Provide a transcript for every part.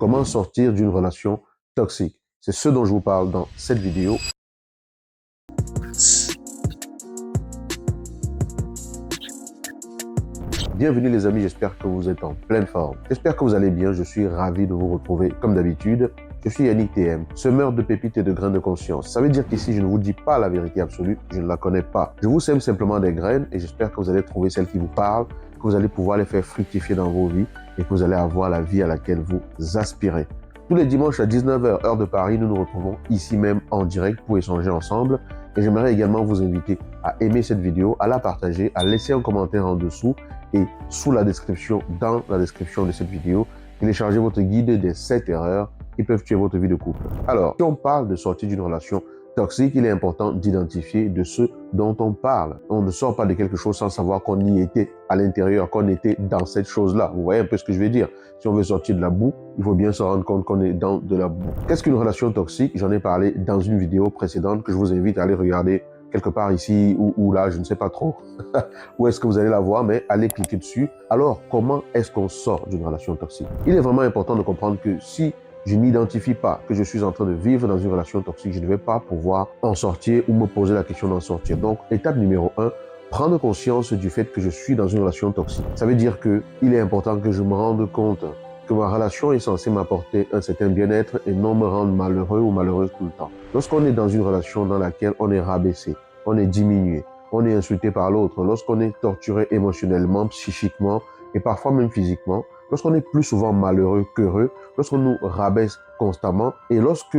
Comment sortir d'une relation toxique? C'est ce dont je vous parle dans cette vidéo. Bienvenue les amis, j'espère que vous êtes en pleine forme. J'espère que vous allez bien, je suis ravi de vous retrouver comme d'habitude. Je suis Yannick TM, semeur de pépites et de grains de conscience. Ça veut dire qu'ici, je ne vous dis pas la vérité absolue, je ne la connais pas. Je vous sème simplement des graines et j'espère que vous allez trouver celles qui vous parlent, que vous allez pouvoir les faire fructifier dans vos vies et que vous allez avoir la vie à laquelle vous aspirez. Tous les dimanches à 19h, heure de Paris, nous nous retrouvons ici même en direct pour échanger ensemble. Et j'aimerais également vous inviter à aimer cette vidéo, à la partager, à laisser un commentaire en dessous et sous la description, dans la description de cette vidéo, téléchargez votre guide des 7 erreurs qui peuvent tuer votre vie de couple. Alors, si on parle de sortir d'une relation toxique, il est important d'identifier de ce dont on parle. On ne sort pas de quelque chose sans savoir qu'on y était à l'intérieur, qu'on était dans cette chose-là. Vous voyez un peu ce que je veux dire? Si on veut sortir de la boue, il faut bien se rendre compte qu'on est dans de la boue. Qu'est-ce qu'une relation toxique? J'en ai parlé dans une vidéo précédente que je vous invite à aller regarder quelque part ici ou là, je ne sais pas trop où est-ce que vous allez la voir, mais allez cliquer dessus. Alors, comment est-ce qu'on sort d'une relation toxique? Il est vraiment important de comprendre que si je n'identifie pas que je suis en train de vivre dans une relation toxique, je ne vais pas pouvoir en sortir ou me poser la question d'en sortir. Donc, étape numéro 1, prendre conscience du fait que je suis dans une relation toxique. Ça veut dire qu'il est important que je me rende compte que ma relation est censée m'apporter un certain bien-être et non me rendre malheureux ou malheureuse tout le temps. Lorsqu'on est dans une relation dans laquelle on est rabaissé, on est diminué, on est insulté par l'autre, lorsqu'on est torturé émotionnellement, psychiquement et parfois même physiquement, lorsqu'on est plus souvent malheureux qu'heureux, lorsqu'on nous rabaisse constamment et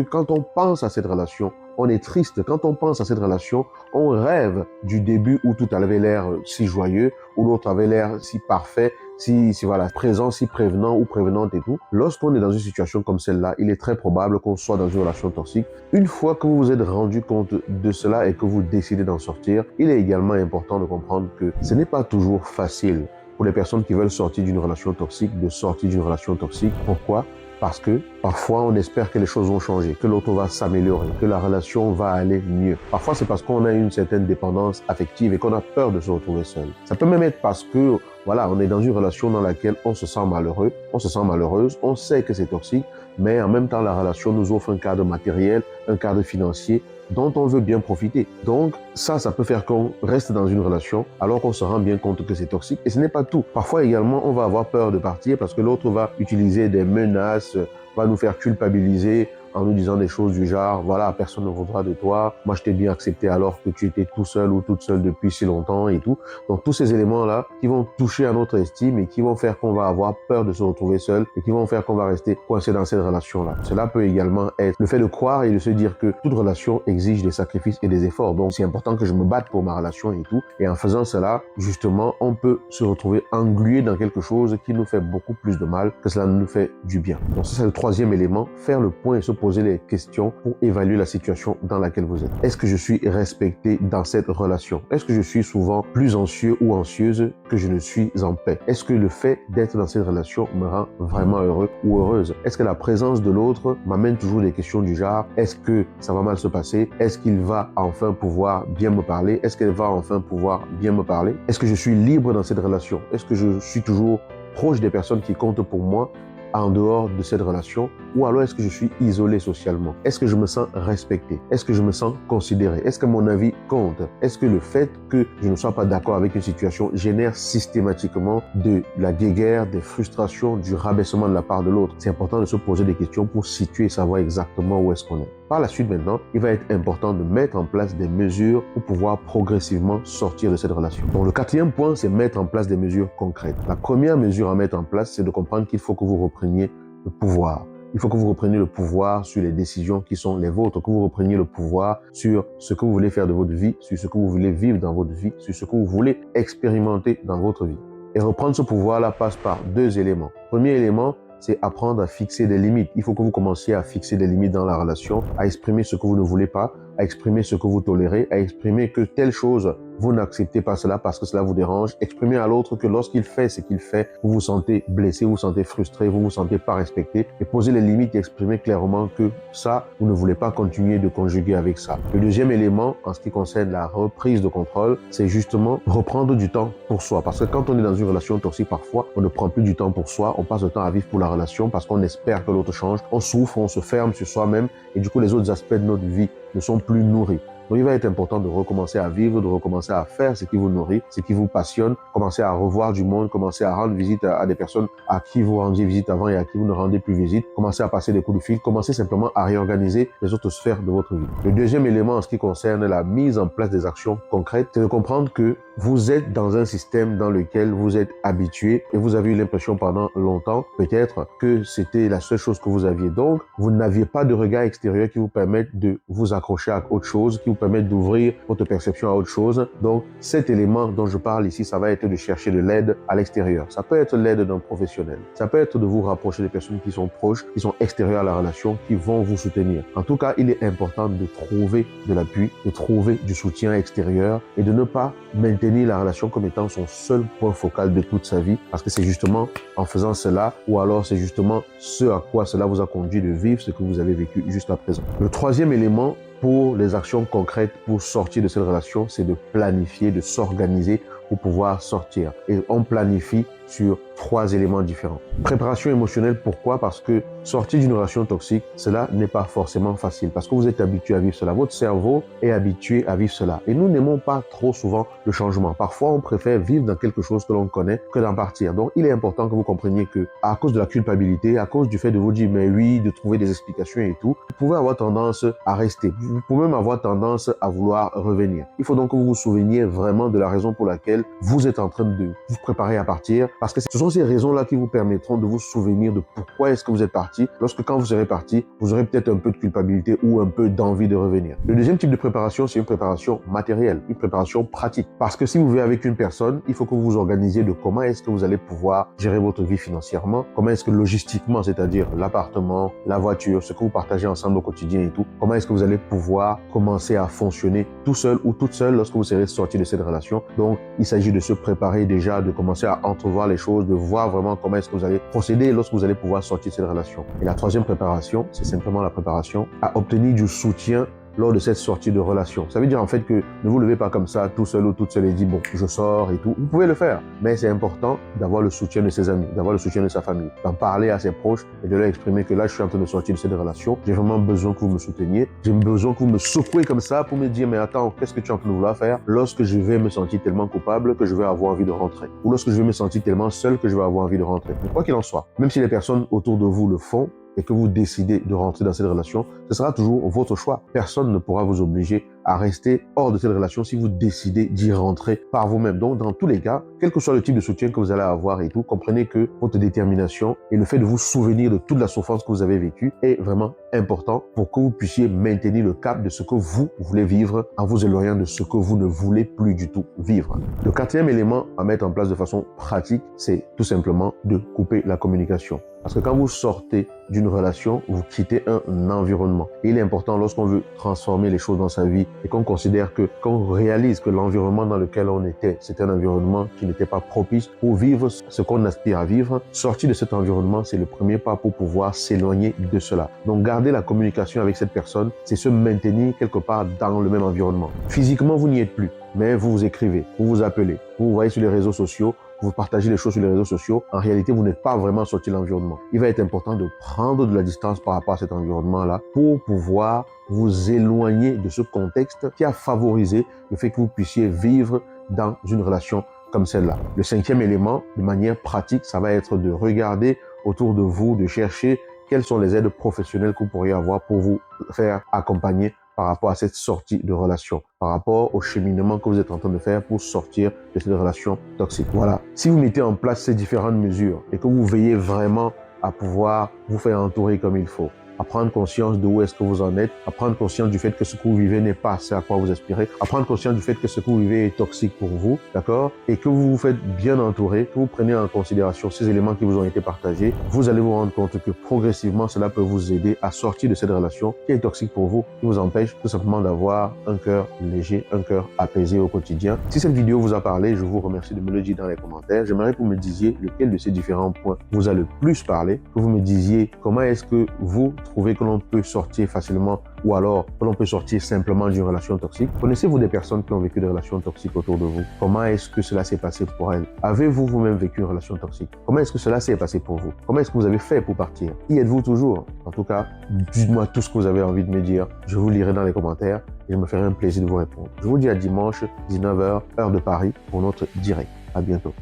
quand on pense à cette relation, on est triste. Quand on pense à cette relation, on rêve du début où tout avait l'air si joyeux, où l'autre avait l'air si parfait, si voilà, présent, si prévenant ou prévenante et tout. Lorsqu'on est dans une situation comme celle-là, il est très probable qu'on soit dans une relation toxique. Une fois que vous vous êtes rendu compte de cela et que vous décidez d'en sortir, il est également important de comprendre que ce n'est pas toujours facile pour les personnes qui veulent sortir d'une relation toxique, de sortir d'une relation toxique. Pourquoi? Parce que parfois, on espère que les choses vont changer, que l'autre va s'améliorer, que la relation va aller mieux. Parfois, c'est parce qu'on a une certaine dépendance affective et qu'on a peur de se retrouver seul. Ça peut même être parce que, voilà, on est dans une relation dans laquelle on se sent malheureux, on se sent malheureuse, on sait que c'est toxique, mais en même temps, la relation nous offre un cadre matériel, un cadre financier dont on veut bien profiter. Donc, ça peut faire qu'on reste dans une relation alors qu'on se rend bien compte que c'est toxique. Et ce n'est pas tout. Parfois également, on va avoir peur de partir parce que l'autre va utiliser des menaces, va nous faire culpabiliser en nous disant des choses du genre, voilà, personne ne voudra de toi, moi je t'ai bien accepté alors que tu étais tout seul ou toute seule depuis si longtemps et tout. Donc tous ces éléments-là qui vont toucher à notre estime et qui vont faire qu'on va avoir peur de se retrouver seul et qui vont faire qu'on va rester coincé dans cette relation-là. Cela peut également être le fait de croire et de se dire que toute relation exige des sacrifices et des efforts. Donc c'est important que je me batte pour ma relation et tout. Et en faisant cela, justement, on peut se retrouver englué dans quelque chose qui nous fait beaucoup plus de mal que cela nous fait du bien. Donc ça c'est le troisième élément, faire le point et se poser les questions pour évaluer la situation dans laquelle vous êtes. Est-ce que je suis respecté dans cette relation? Est-ce que je suis souvent plus anxieux ou anxieuse que je ne suis en paix? Est-ce que le fait d'être dans cette relation me rend vraiment heureux ou heureuse? Est-ce que la présence de l'autre m'amène toujours des questions du genre, est-ce que ça va mal se passer? Est-ce qu'il va enfin pouvoir bien me parler? Est-ce qu'elle va enfin pouvoir bien me parler? Est-ce que je suis libre dans cette relation? Est-ce que je suis toujours proche des personnes qui comptent pour moi en dehors de cette relation, ou alors est-ce que je suis isolé socialement? Est-ce que je me sens respecté? Est-ce que je me sens considéré? Est-ce que mon avis compte? Est-ce que le fait que je ne sois pas d'accord avec une situation génère systématiquement de la guéguerre, des frustrations, du rabaissement de la part de l'autre? C'est important de se poser des questions pour situer et savoir exactement où est-ce qu'on est. Par la suite maintenant, il va être important de mettre en place des mesures pour pouvoir progressivement sortir de cette relation. Donc le quatrième point, c'est mettre en place des mesures concrètes. La première mesure à mettre en place, c'est de comprendre qu'il faut que vous repreniez le pouvoir. Il faut que vous repreniez le pouvoir sur les décisions qui sont les vôtres, que vous repreniez le pouvoir sur ce que vous voulez faire de votre vie, sur ce que vous voulez vivre dans votre vie, sur ce que vous voulez expérimenter dans votre vie. Et reprendre ce pouvoir-là passe par deux éléments. Premier élément, c'est apprendre à fixer des limites. Il faut que vous commenciez à fixer des limites dans la relation, à exprimer ce que vous ne voulez pas, à exprimer ce que vous tolérez, à exprimer que telle chose, vous n'acceptez pas cela parce que cela vous dérange. Exprimez à l'autre que lorsqu'il fait ce qu'il fait, vous vous sentez blessé, vous vous sentez frustré, vous vous sentez pas respecté. Et posez les limites et exprimez clairement que ça, vous ne voulez pas continuer de conjuguer avec ça. Le deuxième élément, en ce qui concerne la reprise de contrôle, c'est justement reprendre du temps pour soi. Parce que quand on est dans une relation toxique, parfois, on ne prend plus du temps pour soi. On passe le temps à vivre pour la relation parce qu'on espère que l'autre change. On souffre, on se ferme sur soi-même et du coup, les autres aspects de notre vie ne sont plus nourris. Donc, il va être important de recommencer à vivre, de recommencer à faire ce qui vous nourrit, ce qui vous passionne, commencer à revoir du monde, commencer à rendre visite à des personnes à qui vous rendiez visite avant et à qui vous ne rendez plus visite, commencer à passer des coups de fil, commencer simplement à réorganiser les autres sphères de votre vie. Le deuxième élément en ce qui concerne la mise en place des actions concrètes, c'est de comprendre que vous êtes dans un système dans lequel vous êtes habitué et vous avez eu l'impression pendant longtemps, peut-être, que c'était la seule chose que vous aviez. Donc, vous n'aviez pas de regard extérieur qui vous permette de vous accrocher à autre chose, qui vous permette d'ouvrir votre perception à autre chose. Donc, cet élément dont je parle ici, ça va être de chercher de l'aide à l'extérieur. Ça peut être l'aide d'un professionnel. Ça peut être de vous rapprocher des personnes qui sont proches, qui sont extérieures à la relation, qui vont vous soutenir. En tout cas, il est important de trouver de l'appui, de trouver du soutien extérieur et de ne pas maintenir la relation comme étant son seul point focal de toute sa vie, parce que c'est justement en faisant cela, ou alors c'est justement ce à quoi cela vous a conduit de vivre ce que vous avez vécu jusqu'à présent. Le troisième élément pour les actions concrètes pour sortir de cette relation, c'est de planifier, de s'organiser pour pouvoir sortir. Et on planifie sur 3 éléments différents. Préparation émotionnelle, pourquoi? Parce que sortir d'une relation toxique, cela n'est pas forcément facile parce que vous êtes habitué à vivre cela. Votre cerveau est habitué à vivre cela. Et nous n'aimons pas trop souvent le changement. Parfois, on préfère vivre dans quelque chose que l'on connaît que d'en partir. Donc, il est important que vous compreniez que à cause de la culpabilité, à cause du fait de vous dire mais oui, de trouver des explications et tout, vous pouvez avoir tendance à rester. Vous pouvez même avoir tendance à vouloir revenir. Il faut donc que vous vous souveniez vraiment de la raison pour laquelle vous êtes en train de vous préparer à partir, parce que ce sont ces raisons-là qui vous permettront de vous souvenir de pourquoi est-ce que vous êtes parti. Lorsque quand vous serez parti, vous aurez peut-être un peu de culpabilité ou un peu d'envie de revenir. Le deuxième type de préparation, c'est une préparation matérielle, une préparation pratique. Parce que si vous vivez avec une personne, il faut que vous vous organisiez de comment est-ce que vous allez pouvoir gérer votre vie financièrement, comment est-ce que logistiquement, c'est-à-dire l'appartement, la voiture, ce que vous partagez ensemble au quotidien et tout, comment est-ce que vous allez pouvoir commencer à fonctionner tout seul ou toute seule lorsque vous serez sorti de cette relation. Donc, il s'agit de se préparer déjà, de commencer à entrevoir les choses, de voir vraiment comment est-ce que vous allez procéder lorsque vous allez pouvoir sortir de cette relation. Et la troisième préparation, c'est simplement la préparation à obtenir du soutien lors de cette sortie de relation. Ça veut dire en fait que ne vous levez pas comme ça tout seul ou toute seule et dites bon, je sors et tout. Vous pouvez le faire, mais c'est important d'avoir le soutien de ses amis, d'avoir le soutien de sa famille, d'en parler à ses proches et de leur exprimer que là, je suis en train de sortir de cette relation. J'ai vraiment besoin que vous me souteniez. J'ai besoin que vous me secouez comme ça pour me dire mais attends, qu'est-ce que tu es en train de vouloir faire lorsque je vais me sentir tellement coupable que je vais avoir envie de rentrer, ou lorsque je vais me sentir tellement seul que je vais avoir envie de rentrer. Mais quoi qu'il en soit, même si les personnes autour de vous le font, et que vous décidez de rentrer dans cette relation, ce sera toujours votre choix. Personne ne pourra vous obliger à rester hors de cette relation si vous décidez d'y rentrer par vous-même. Donc, dans tous les cas, quel que soit le type de soutien que vous allez avoir et tout, comprenez que votre détermination et le fait de vous souvenir de toute la souffrance que vous avez vécue est vraiment important pour que vous puissiez maintenir le cap de ce que vous voulez vivre en vous éloignant de ce que vous ne voulez plus du tout vivre. Le quatrième élément à mettre en place de façon pratique, c'est tout simplement de couper la communication. Parce que quand vous sortez d'une relation, vous quittez un environnement. Et il est important lorsqu'on veut transformer les choses dans sa vie et qu'on considère que, qu'on réalise que l'environnement dans lequel on était, c'était un environnement qui n'était pas propice pour vivre ce qu'on aspire à vivre. Sortir de cet environnement, c'est le premier pas pour pouvoir s'éloigner de cela. Donc, garder la communication avec cette personne, c'est se maintenir quelque part dans le même environnement. Physiquement, vous n'y êtes plus, mais vous vous écrivez, vous vous appelez, vous vous voyez sur les réseaux sociaux, vous partagez les choses sur les réseaux sociaux, en réalité, vous n'êtes pas vraiment sorti de l'environnement. Il va être important de prendre de la distance par rapport à cet environnement-là pour pouvoir vous éloigner de ce contexte qui a favorisé le fait que vous puissiez vivre dans une relation comme celle-là. Le cinquième élément, de manière pratique, ça va être de regarder autour de vous, de chercher quelles sont les aides professionnelles que vous pourriez avoir pour vous faire accompagner par rapport à cette sortie de relation, par rapport au cheminement que vous êtes en train de faire pour sortir de cette relation toxique. Voilà. Si vous mettez en place ces différentes mesures et que vous veillez vraiment à pouvoir vous faire entourer comme il faut, à prendre conscience de où est-ce que vous en êtes, à prendre conscience du fait que ce que vous vivez n'est pas ce à quoi vous aspirez, à prendre conscience du fait que ce que vous vivez est toxique pour vous, d'accord? Et que vous vous faites bien entourer, que vous prenez en considération ces éléments qui vous ont été partagés, vous allez vous rendre compte que progressivement, cela peut vous aider à sortir de cette relation qui est toxique pour vous, qui vous empêche tout simplement d'avoir un cœur léger, un cœur apaisé au quotidien. Si cette vidéo vous a parlé, je vous remercie de me le dire dans les commentaires. J'aimerais que vous me disiez lequel de ces différents points vous a le plus parlé, que vous me disiez comment est-ce que vous trouvez que l'on peut sortir facilement ou alors que l'on peut sortir simplement d'une relation toxique. Connaissez-vous des personnes qui ont vécu des relations toxiques autour de vous? Comment est-ce que cela s'est passé pour elles? Avez-vous vous-même vécu une relation toxique? Comment est-ce que cela s'est passé pour vous? Comment est-ce que vous avez fait pour partir? Y êtes-vous toujours? En tout cas, dites-moi tout ce que vous avez envie de me dire. Je vous lirai dans les commentaires et je me ferai un plaisir de vous répondre. Je vous dis à dimanche, 19h, heure de Paris, pour notre direct. À bientôt.